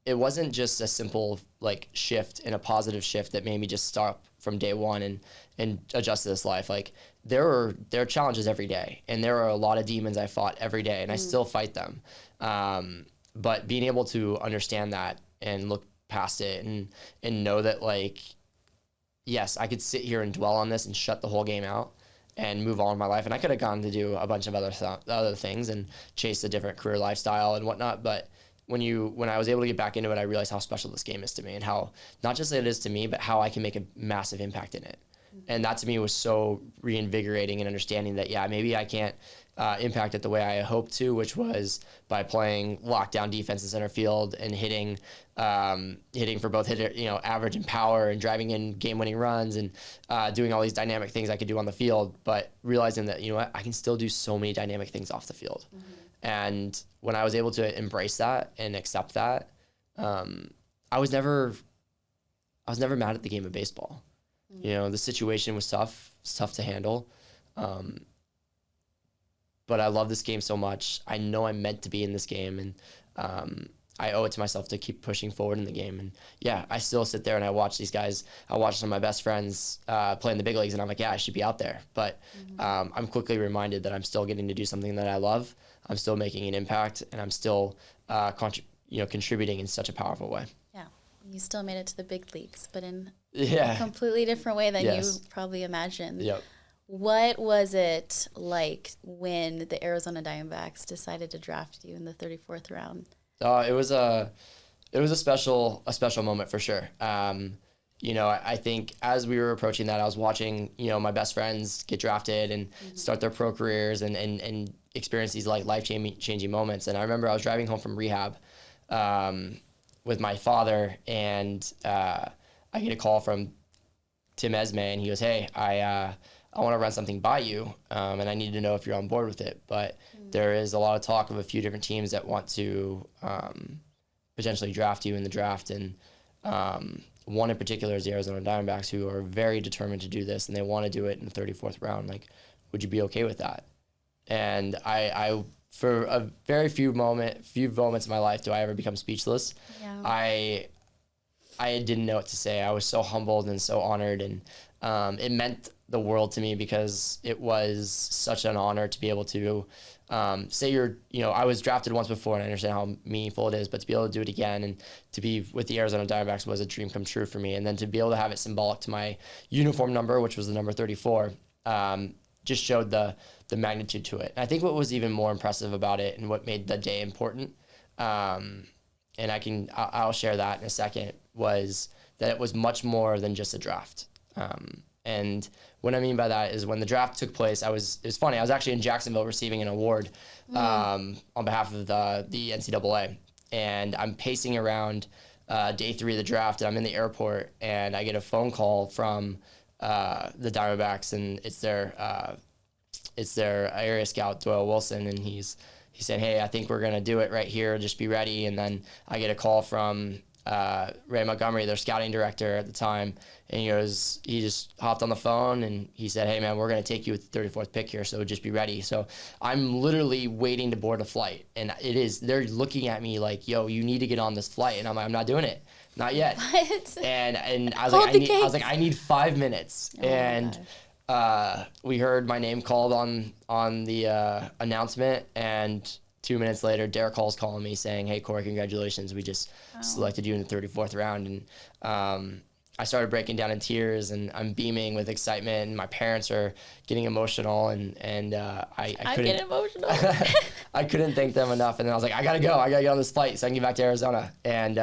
it wasn't just a simple like shift and a positive shift that made me just stop from day one and adjust to this life. Like there are challenges every day, and there are a lot of demons I fought every day, and I still fight them. But being able to understand that and look past it and know that like, yes, I could sit here and dwell on this and shut the whole game out and move on with my life. And I could have gone to do a bunch of other things and chase a different career lifestyle and whatnot. But when I was able to get back into it, I realized how special this game is to me and how not just it is to me, but how I can make a massive impact in it. And that to me was so reinvigorating and understanding that, maybe I can't impact it the way I hoped to, which was by playing lockdown defense in center field and hitting for both average and power and driving in game-winning runs and doing all these dynamic things I could do on the field, but realizing that, I can still do so many dynamic things off the field. And when I was able to embrace that and accept that, I was never mad at the game of baseball. You know, the situation was tough. It's tough to handle. But I love this game so much. I know I'm meant to be in this game, and I owe it to myself to keep pushing forward in the game. And yeah, I still sit there and I watch these guys. I watch some of my best friends play in the big leagues, and I'm like, yeah, I should be out there. But I'm quickly reminded that I'm still getting to do something that I love. I'm still making an impact, and I'm still contributing in such a powerful way. Yeah, you still made it to the big leagues, but in Yeah. a completely different way than Yes. you probably imagined. Yep. What was it like when the Arizona Diamondbacks decided to draft you in the 34th round? It was a special moment for sure. I think as we were approaching that, I was watching, my best friends get drafted and start their pro careers and experience these like life-changing moments. And I remember I was driving home from rehab with my father, and I get a call from Tim Esme, and he goes, "Hey, I want to run something by you, and I need to know if you're on board with it." But there is a lot of talk of a few different teams that want to potentially draft you in the draft, and one in particular is the Arizona Diamondbacks, who are very determined to do this, and they want to do it in the 34th round. Like, would you be okay with that? And I for a very few moments in my life do I ever become speechless. Yeah. I didn't know what to say. I was so humbled and so honored, and it meant the world to me because it was such an honor to be able to say I was drafted once before, and I understand how meaningful it is, but to be able to do it again and to be with the Arizona Diamondbacks was a dream come true for me. And then to be able to have it symbolic to my uniform number, which was the number 34, just showed the magnitude to it. And I think what was even more impressive about it and what made the day important, and I'll share that in a second, was that it was much more than just a draft. And what I mean by that is when the draft took place, it was funny. I was actually in Jacksonville receiving an award on behalf of the NCAA. And I'm pacing around day 3 of the draft, and I'm in the airport, and I get a phone call from the Diamondbacks, and it's their area scout, Doyle Wilson, and he said, "Hey, I think we're going to do it right here. Just be ready." And then I get a call from Ray Montgomery, their scouting director at the time, and he just hopped on the phone and he said, "Hey man, we're going to take you with the 34th pick here, so just be ready." So I'm literally waiting to board a flight, and they're looking at me like, "Yo, you need to get on this flight." And I'm like, "I'm not doing it. Not yet." What? And I was Hold like, I need 5 minutes. Oh and we heard my name called on the announcement, and 2 minutes later, Derek Hall's calling me saying, "Hey, Cory, congratulations. We just selected you in the 34th round." And I started breaking down in tears, and I'm beaming with excitement, and my parents are getting emotional, and I couldn't get emotional. I couldn't thank them enough. And then I was like, I gotta get on this flight so I can get back to Arizona, and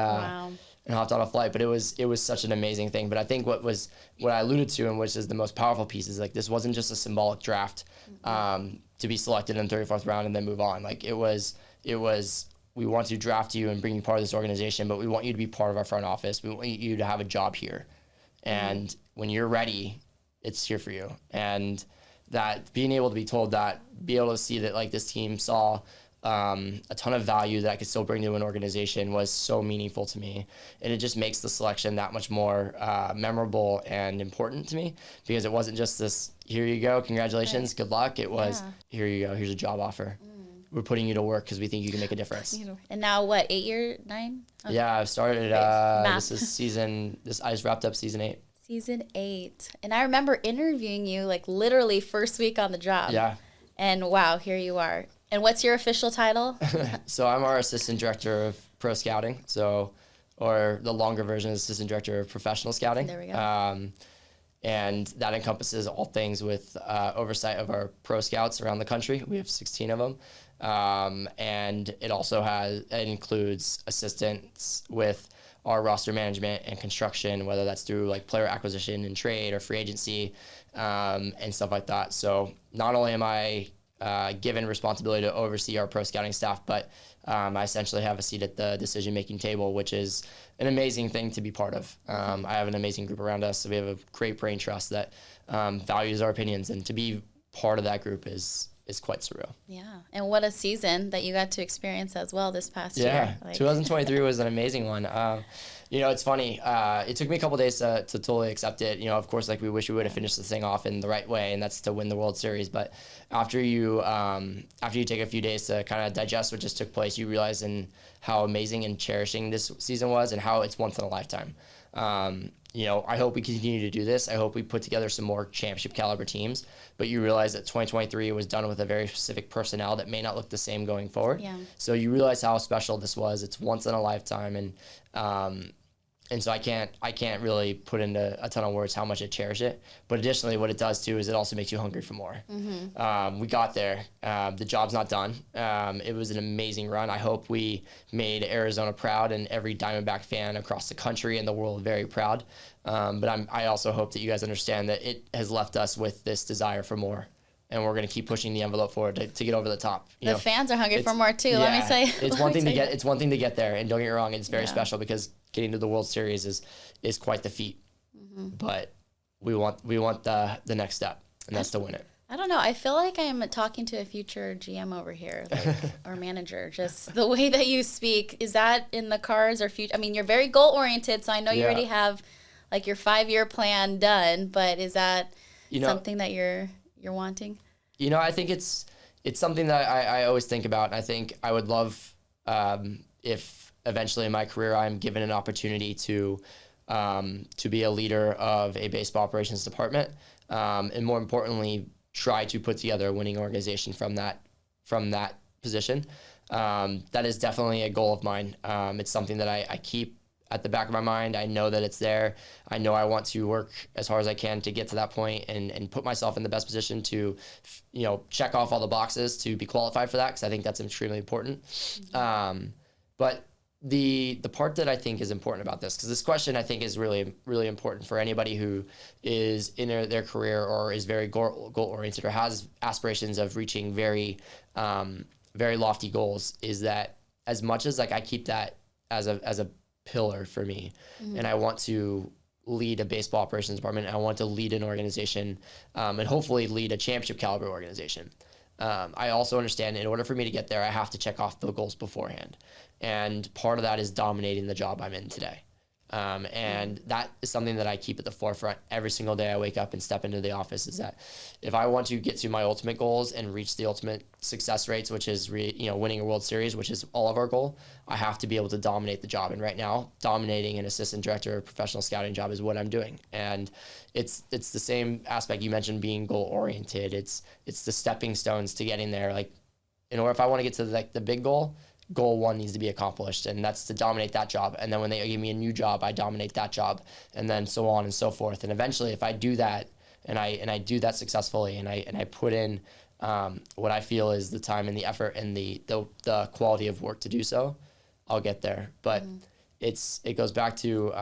hopped on a flight. But it was such an amazing thing. But I think what I alluded to, and which is the most powerful piece, is like this wasn't just a symbolic draft to be selected in the 34th round and then move on. Like it was we want to draft you and bring you part of this organization, but we want you to be part of our front office. We want you to have a job here. And when you're ready, it's here for you. And that being able to be told that, be able to see that like this team saw a ton of value that I could still bring to an organization was so meaningful to me. And it just makes the selection that much more memorable and important to me, because it wasn't just this, "Here you go, congratulations, good luck." It was, "Here you go, here's a job offer. We're putting you to work because we think you can make a difference." And now what, 9? Okay. Yeah, I've started, I just wrapped up season 8. Season 8. And I remember interviewing you like literally first week on the job. Yeah. And wow, here you are. And what's your official title? So I'm our assistant director of pro scouting. Or the longer version is assistant director of professional scouting. There we go. And that encompasses all things with oversight of our pro scouts around the country. We have 16 of them. And it also includes assistance with our roster management and construction, whether that's through like player acquisition and trade or free agency, and stuff like that. So not only am I given responsibility to oversee our pro scouting staff, but I essentially have a seat at the decision-making table, which is an amazing thing to be part of. I have an amazing group around us. So we have a great brain trust that values our opinions, and to be part of that group is quite surreal. Yeah, and what a season that you got to experience as well this past year. Yeah, 2023 was an amazing one. It's funny. It took me a couple days to totally accept it. Of course, like we wish we would have finished this thing off in the right way, and that's to win the World Series. But after you take a few days to kind of digest what just took place, you realize how amazing and cherishing this season was, and how it's once in a lifetime. I hope we continue to do this. I hope we put together some more championship caliber teams. But you realize that 2023 was done with a very specific personnel that may not look the same going forward. Yeah. So you realize how special this was. It's once in a lifetime, and so I can't really put into a ton of words how much I cherish it. But additionally, what it does too is it also makes you hungry for more. We got there. The job's not done. It was an amazing run. I hope we made Arizona proud and every Diamondback fan across the country and the world very proud. But I also hope that you guys understand that it has left us with this desire for more. And we're going to keep pushing the envelope forward to get over the top. The fans are hungry for more too. Let me say. It's one thing to get there, and don't get me wrong, it's very special because getting to the World Series is quite the feat. But we want the next step, and that's to win it. I don't know. I feel like I am talking to a future GM over here, or manager. Just the way that you speak, is that in the cards or future? I mean, you're very goal oriented, so I know you already have like your 5-year plan done. But is that something that you're wanting? I think it's something that I always think about. And I think I would love if eventually in my career I'm given an opportunity to be a leader of a baseball operations department, and more importantly, try to put together a winning organization from that position. That is definitely a goal of mine. It's something that I keep at the back of my mind. I know that it's there. I know I want to work as hard as I can to get to that point and put myself in the best position to, check off all the boxes to be qualified for that, because I think that's extremely important. But the part that I think is important about this, because this question I think is really, really important for anybody who is in their career or is very goal-oriented or has aspirations of reaching very, very lofty goals, is that as much as I keep that as a pillar for me, and I want to lead a baseball operations department, and I want to lead an organization, and hopefully lead a championship caliber organization. I also understand in order for me to get there, I have to check off the goals beforehand. And part of that is dominating the job I'm in today. And that is something that I keep at the forefront every single day I wake up and step into the office, is that if I want to get to my ultimate goals and reach the ultimate success rates, which is winning a World Series, which is all of our goal, I have to be able to dominate the job. And right now, dominating an assistant director or professional scouting job is what I'm doing. And it's the same aspect you mentioned, being goal oriented. It's the stepping stones to getting there. Like, in order, if I want to get to the big goal one needs to be accomplished, and that's to dominate that job. And then when they give me a new job, I dominate that job, and then so on and so forth. And eventually, if I do that, and I do that successfully, and I put in what I feel is the time and the effort and the quality of work to do so, I'll get there. But it goes back to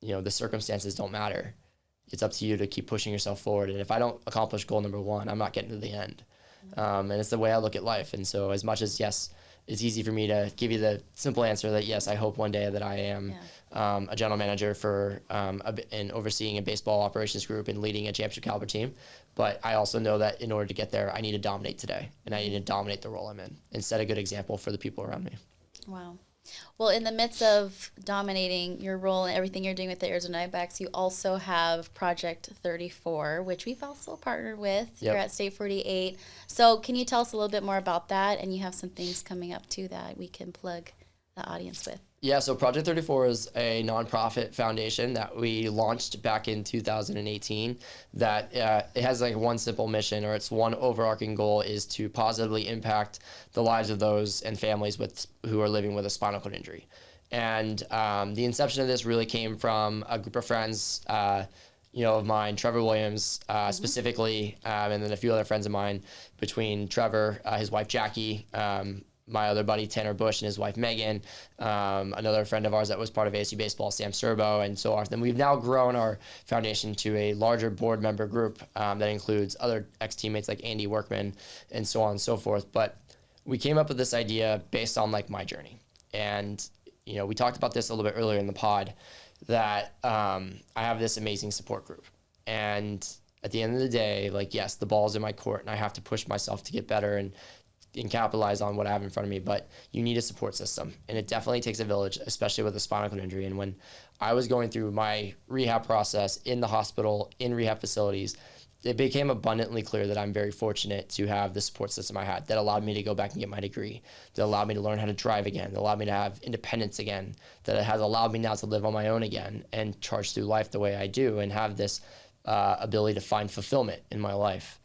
the circumstances don't matter. It's up to you to keep pushing yourself forward. And if I don't accomplish goal number 1, I'm not getting to the end. And it's the way I look at life. And so as much as, yes, it's easy for me to give you the simple answer that, yes, I hope one day that I am a general manager for and overseeing a baseball operations group and leading a championship caliber team. But I also know that in order to get there, I need to dominate today, and I need to dominate the role I'm in and set a good example for the people around me. Wow. Well, in the midst of dominating your role and everything you're doing with the Arizona Diamondbacks, you also have Project 34, which we've also partnered with here at State 48. So can you tell us a little bit more about that? And you have some things coming up, too, that we can plug the audience with. Yeah, so Project 34 is a nonprofit foundation that we launched back in 2018 that it has one simple mission, or its one overarching goal, is to positively impact the lives of those and families who are living with a spinal cord injury. And the inception of this really came from a group of friends of mine, Trevor Williams specifically, and then a few other friends of mine, between Trevor, his wife Jackie, my other buddy Tanner Bush and his wife Megan, another friend of ours that was part of ASU Baseball, Sam Serbo, and so on. And we've now grown our foundation to a larger board member group that includes other ex-teammates like Andy Workman and so on and so forth. But we came up with this idea based on my journey. And, we talked about this a little bit earlier in the pod, that I have this amazing support group. And at the end of the day, yes, the ball's in my court and I have to push myself to get better and and capitalize on what I have in front of me, but you need a support system. And it definitely takes a village, especially with a spinal cord injury. And when I was going through my rehab process in the hospital, in rehab facilities, it became abundantly clear that I'm very fortunate to have the support system I had that allowed me to go back and get my degree, that allowed me to learn how to drive again, that allowed me to have independence again, that has allowed me now to live on my own again and charge through life the way I do and have this ability to find fulfillment in my life.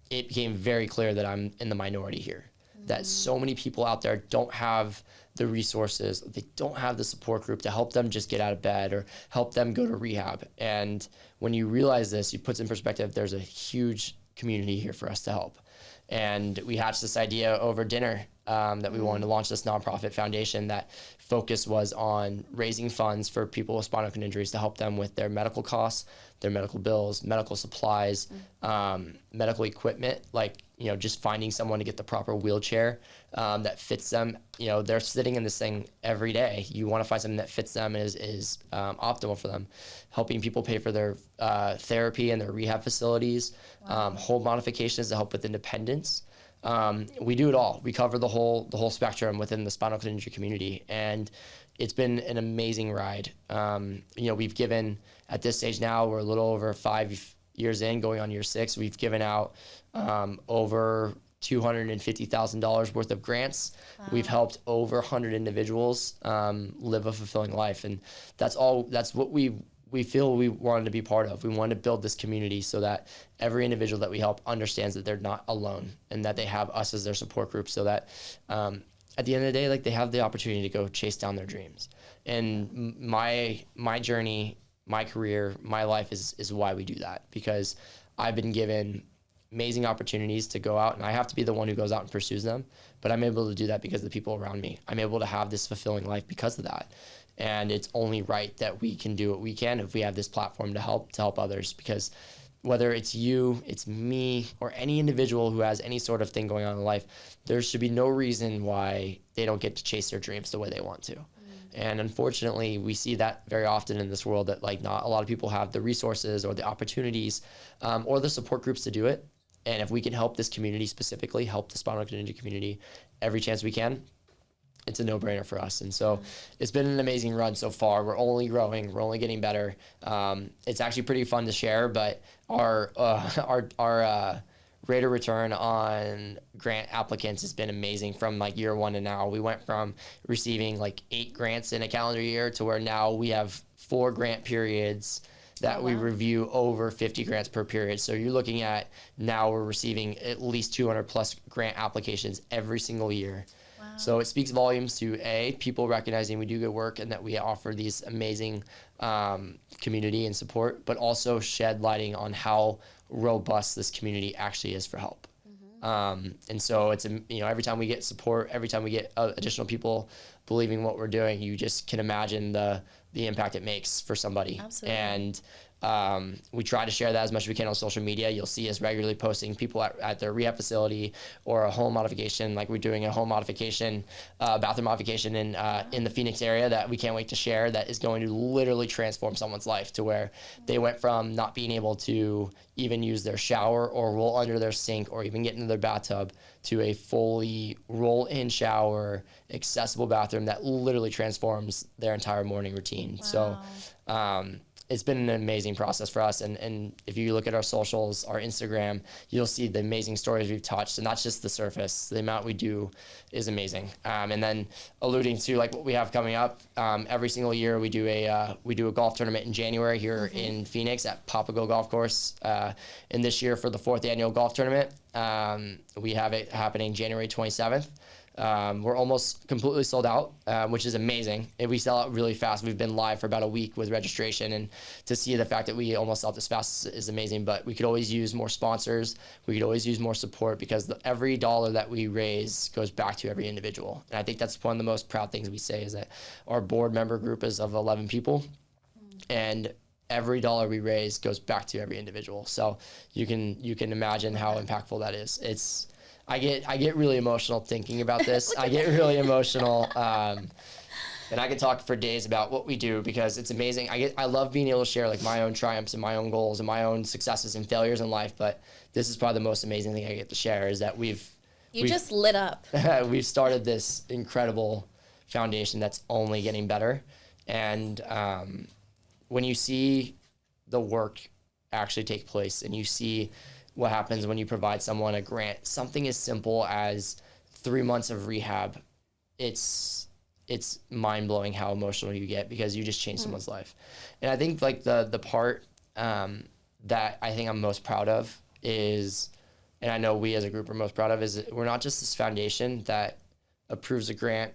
It became very clear that I'm in the minority here, that so many people out there don't have the resources, they don't have the support group to help them just get out of bed or help them go to rehab. And when you realize this, you put in perspective, there's a huge community here for us to help. And we hatched this idea over dinner that we wanted to launch this nonprofit foundation that focus was on raising funds for people with spinal cord injuries to help them with their medical costs, their medical bills, medical supplies, medical equipment, like, just finding someone to get the proper wheelchair that fits them. They're sitting in this thing every day. You want to find something that fits them and is optimal for them. Helping people pay for their therapy and their rehab facilities, whole modifications to help with independence. We do it all. We cover the whole spectrum within the spinal cord injury community, and it's been an amazing ride. We've given, at this stage now, we're a little over 5 years in, going on year 6. We've given out over $250,000 worth of grants. Wow. We've helped over 100 individuals live a fulfilling life, and that's what we feel we wanted to be part of. We wanted to build this community so that every individual that we help understands that they're not alone and that they have us as their support group, so that at the end of the day, like, they have the opportunity to go chase down their dreams. And my journey, my career, my life is why we do that, because I've been given amazing opportunities to go out, and I have to be the one who goes out and pursues them, but I'm able to do that because of the people around me. I'm able to have this fulfilling life because of that. And it's only right that we can do what we can if we have this platform to help others, because whether it's you, it's me, or any individual who has any sort of thing going on in life, there should be no reason why they don't get to chase their dreams the way they want to. And unfortunately, we see that very often in this world, that, like, not a lot of people have the resources or the opportunities or the support groups to do it. And if we can help this community specifically, help the spinal cord injury community every chance we can, it's a no-brainer for us. And so it's been an amazing run so far. We're only growing. We're only getting better. It's actually pretty fun to share, but our rate of return on grant applicants has been amazing from, like, year 1 to now. We went from receiving like 8 grants in a calendar year to where now we have 4 grant periods that we review over 50 grants per period. So you're looking at, now we're receiving at least 200 plus grant applications every single year. Wow. So it speaks volumes to people recognizing we do good work and that we offer these amazing community and support, but also shed lighting on how robust this community actually is for help. And so it's, every time we get support, every time we get additional people believing what we're doing, you just can imagine the impact it makes for somebody. Absolutely. And we try to share that as much as we can on social media. You'll see us regularly posting people at their rehab facility or a home modification, like we're doing a home modification, bathroom modification in the Phoenix area that we can't wait to share, that is going to literally transform someone's life to where they went from not being able to even use their shower or roll under their sink or even get into their bathtub to a fully roll-in shower, accessible bathroom that literally transforms their entire morning routine. Wow. So it's been an amazing process for us. And if you look at our socials, our Instagram, you'll see the amazing stories we've touched. And that's just the surface. The amount we do is amazing. And then alluding to, like, what we have coming up, every single year we do a golf tournament in January here in Phoenix at Papago Golf Course. And this year, for the 4th annual golf tournament, we have it happening January 27th. We're almost completely sold out, which is amazing. And we sell out really fast. We've been live for about a week with registration, and to see the fact that we almost sell out this fast is amazing. But we could always use more sponsors. We could always use more support, because every dollar that we raise goes back to every individual. And I think that's one of the most proud things we say, is that our board member group is of 11 people, and every dollar we raise goes back to every individual. So you can imagine how impactful that is. I get really emotional thinking about this. I get really emotional, and I could talk for days about what we do, because it's amazing. I love being able to share, like, my own triumphs and my own goals and my own successes and failures in life. But this is probably the most amazing thing I get to share, is that we've You just lit up. We've started this incredible foundation that's only getting better. And when you see the work actually take place and you see what happens when you provide someone a grant, something as simple as 3 months of rehab, it's mind-blowing how emotional you get because you just changed someone's life. And I think like the part that I think I'm most proud of is, and I know we as a group are most proud of, is we're not just this foundation that approves a grant,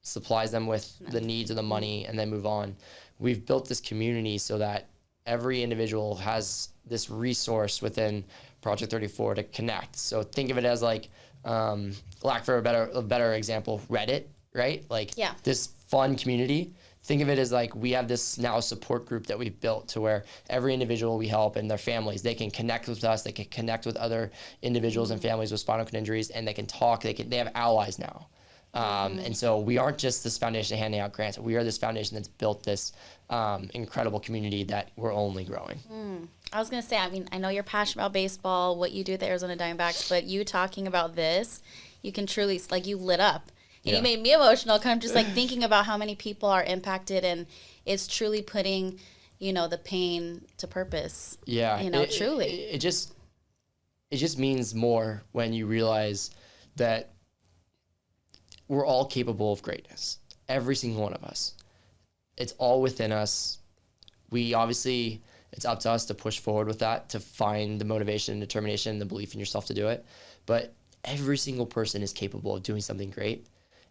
supplies them with the needs of the money, and then move on. We've built this community so that every individual has this resource within Project 34 to connect. So think of it as like, lack for a better example, Reddit, right? Like this fun community. Think of it as like we have this now support group that we've built to where every individual we help and their families, they can connect with us, they can connect with other individuals and families with spinal cord injuries, and they can talk, they have allies now. And so we aren't just this foundation handing out grants. We are this foundation that's built this incredible community that we're only growing. I was going to say, I mean, I know you're passionate about baseball, what you do at the Arizona Diamondbacks, but you talking about this, you can truly, like, you lit up. And you made me emotional, kind of just like thinking about how many people are impacted, and it's truly putting, you know, the pain to purpose. Yeah. You know, truly. It just means more when you realize that we're all capable of greatness. Every single one of us. It's all within us. We obviously, it's up to us to push forward with that, to find the motivation and determination and the belief in yourself to do it. But every single person is capable of doing something great.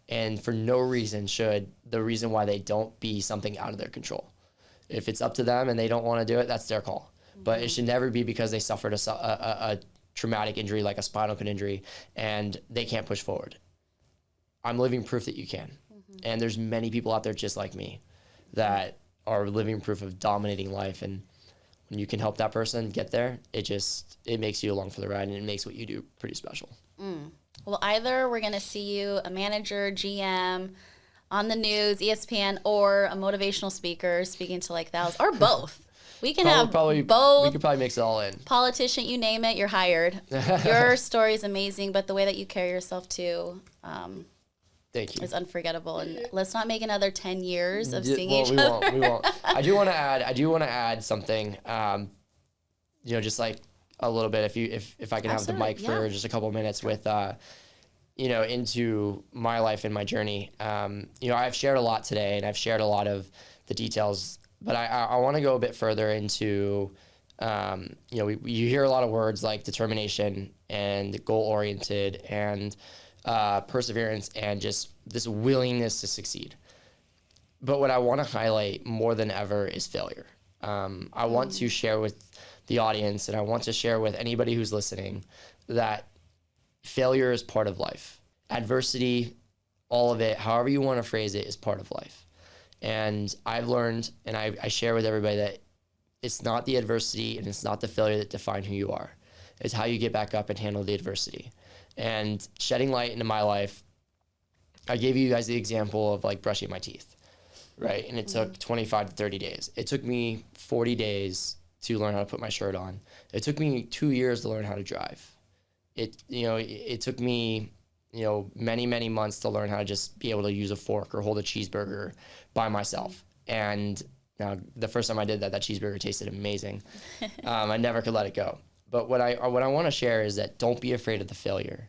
And for no reason should the reason why they don't be something out of their control. If it's up to them and they don't want to do it, that's their call. But it should never be because they suffered a traumatic injury like a spinal cord injury and they can't push forward. I'm living proof that you can. And there's many people out there just like me that are living proof of dominating life. And when you can help that person get there, it makes you along for the ride, and it makes what you do pretty special. Well, either we're going to see you a manager, GM, on the news, ESPN, or a motivational speaker speaking to like thousands, or both. We can have both. We could probably mix it all in. Politician, you name it, you're hired. Your story is amazing, but the way that you carry yourself too Thank you. is unforgettable. And let's not make another 10 years of seeing each other. We won't. I do want to add something. You know, just like a little bit, if I can have the mic for just a couple of minutes with, you know, into my life and my journey. You know, I've shared a lot today, and I've shared a lot of the details, but I want to go a bit further into, you know, you hear a lot of words like determination and goal-oriented and perseverance and just this willingness to succeed. But what I want to highlight more than ever is failure. I want to share with the audience, and I want to share with anybody who's listening, that failure is part of life. Adversity, all of it, however you want to phrase it, is part of life. And I've learned, and I share with everybody, that it's not the adversity and it's not the failure that define who you are. It's how you get back up and handle the adversity. And shedding light into my life, I gave you guys the example of like brushing my teeth, right? And it took 25 to 30 days. It took me 40 days to learn how to put my shirt on. It took me 2 years to learn how to drive. It took me, you know, many, many months to learn how to just be able to use a fork or hold a cheeseburger by myself. And now the first time I did that cheeseburger tasted amazing. I never could let it go. But what I want to share is that don't be afraid of the failure.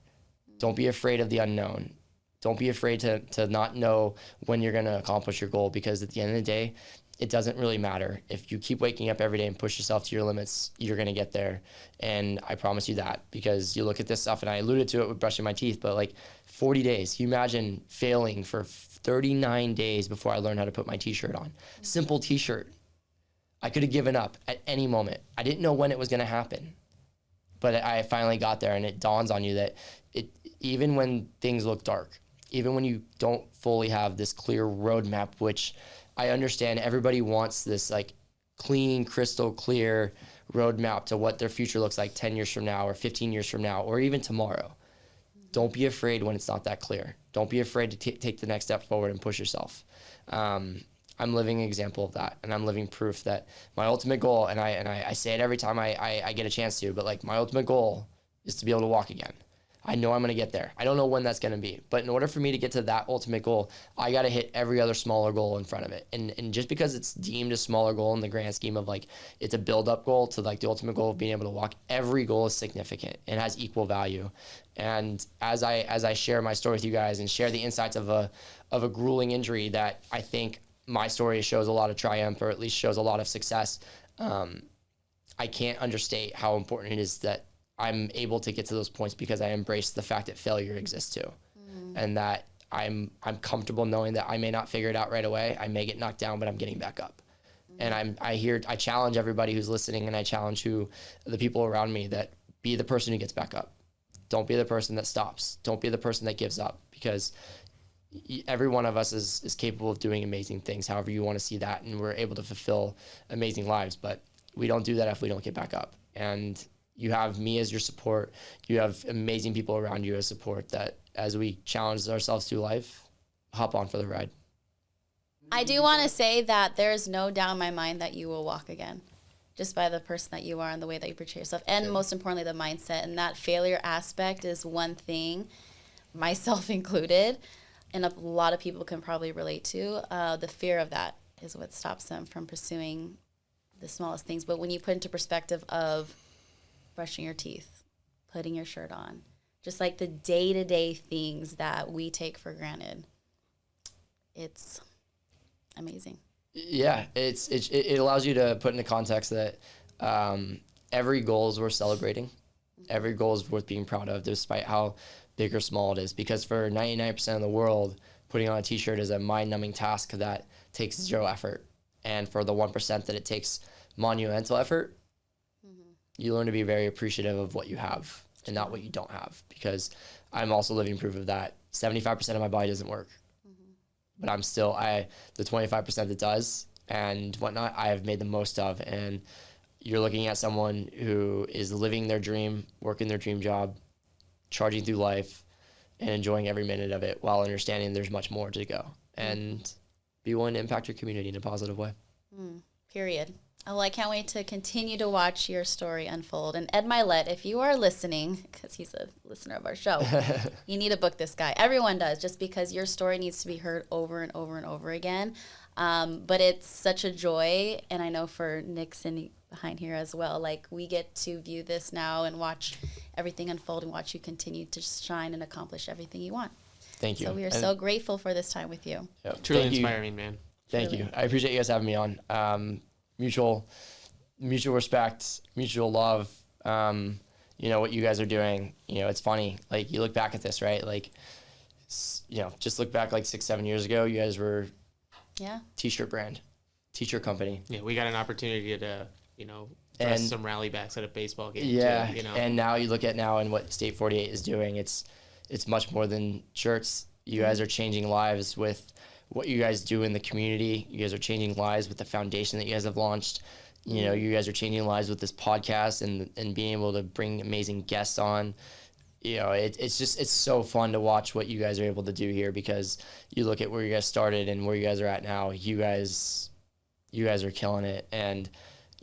Don't be afraid of the unknown. Don't be afraid to not know when you're going to accomplish your goal, because at the end of the day, it doesn't really matter. If you keep waking up every day and push yourself to your limits, you're going to get there. And I promise you that, because you look at this stuff, and I alluded to it with brushing my teeth, but like 40 days, can you imagine failing for 39 days before I learned how to put my t-shirt on? Simple t-shirt. I could have given up at any moment. I didn't know when it was going to happen, but I finally got there, and it dawns on you that even when things look dark, even when you don't fully have this clear roadmap, which I understand everybody wants this like clean, crystal clear roadmap to what their future looks like 10 years from now or 15 years from now or even tomorrow. Don't be afraid when it's not that clear. Don't be afraid to take the next step forward and push yourself. I'm living an example of that, and I'm living proof that my ultimate goal, and I say it every time I get a chance to, but like my ultimate goal is to be able to walk again. I know I'm going to get there. I don't know when that's going to be. But in order for me to get to that ultimate goal, I got to hit every other smaller goal in front of it. And just because it's deemed a smaller goal in the grand scheme of like, it's a build-up goal to like the ultimate goal of being able to walk, every goal is significant and has equal value. And as I share my story with you guys and share the insights of a grueling injury that I think my story shows a lot of triumph, or at least shows a lot of success, I can't understate how important it is that I'm able to get to those points because I embrace the fact that failure exists too. And that I'm comfortable knowing that I may not figure it out right away. I may get knocked down, but I'm getting back up. And I challenge everybody who's listening, and I challenge the people around me, that be the person who gets back up. Don't be the person that stops. Don't be the person that gives up, because every one of us is capable of doing amazing things, however you want to see that. And we're able to fulfill amazing lives, but we don't do that if we don't get back up. And you have me as your support. You have amazing people around you as support, that as we challenge ourselves through life, hop on for the ride. I do want to say that there's no doubt in my mind that you will walk again, just by the person that you are and the way that you portray yourself. And most importantly, the mindset. And that failure aspect is one thing, myself included, and a lot of people can probably relate to. The fear of that is what stops them from pursuing the smallest things. But when you put into perspective of brushing your teeth, putting your shirt on, just like the day-to-day things that we take for granted, it's amazing. Yeah, it allows you to put into context that every goal is worth celebrating. Every goal is worth being proud of, despite how big or small it is. Because for 99% of the world, putting on a t-shirt is a mind-numbing task that takes zero effort. And for the 1% that it takes monumental effort, you learn to be very appreciative of what you have and not what you don't have. Because I'm also living proof of that. 75% of my body doesn't work. But I'm still, the 25% that does and whatnot, I have made the most of. And you're looking at someone who is living their dream, working their dream job, charging through life, and enjoying every minute of it, while understanding there's much more to go. And be willing to impact your community in a positive way. Period. Oh, well, I can't wait to continue to watch your story unfold. And Ed Milet, if you are listening, because he's a listener of our show, you need to book this guy. Everyone does, just because your story needs to be heard over and over and over again. But it's such a joy, and I know for Nick sitting behind here as well, like, we get to view this now and watch everything unfold and watch you continue to shine and accomplish everything you want. Thank you. So we are so grateful for this time with you. Yep. Truly inspiring, man. Thank you. I appreciate you guys having me on. Mutual respect, mutual love. What you guys are doing, it's funny. Like, you look back at this, right? Like, just look back like 6-7 years ago, you guys were t-shirt brand, t-shirt company. Yeah, we got an opportunity to, dress some rally backs at a baseball game. Yeah, too, and now you look at and what State 48 is doing. It's much more than shirts. You guys are changing lives with what you guys do in the community. You guys are changing lives with the foundation that you guys have launched. You guys are changing lives with this podcast and being able to bring amazing guests on. It's so fun to watch what you guys are able to do here, because you look at where you guys started and where you guys are at now. You guys are killing it. And,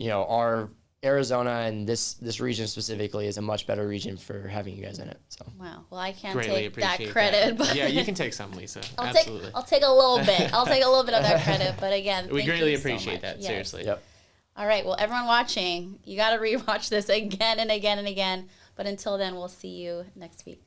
our Arizona and this region specifically is a much better region for having you guys in it. So wow. Well, I can't greatly take that appreciate credit. That. But Yeah, you can take some, Lisa. Absolutely. I'll take a little bit. I'll take a little bit of that credit. But again, we greatly you appreciate so that. Yes. Seriously. Yep. All right. Well, everyone watching, you got to rewatch this again and again and again. But until then, we'll see you next week.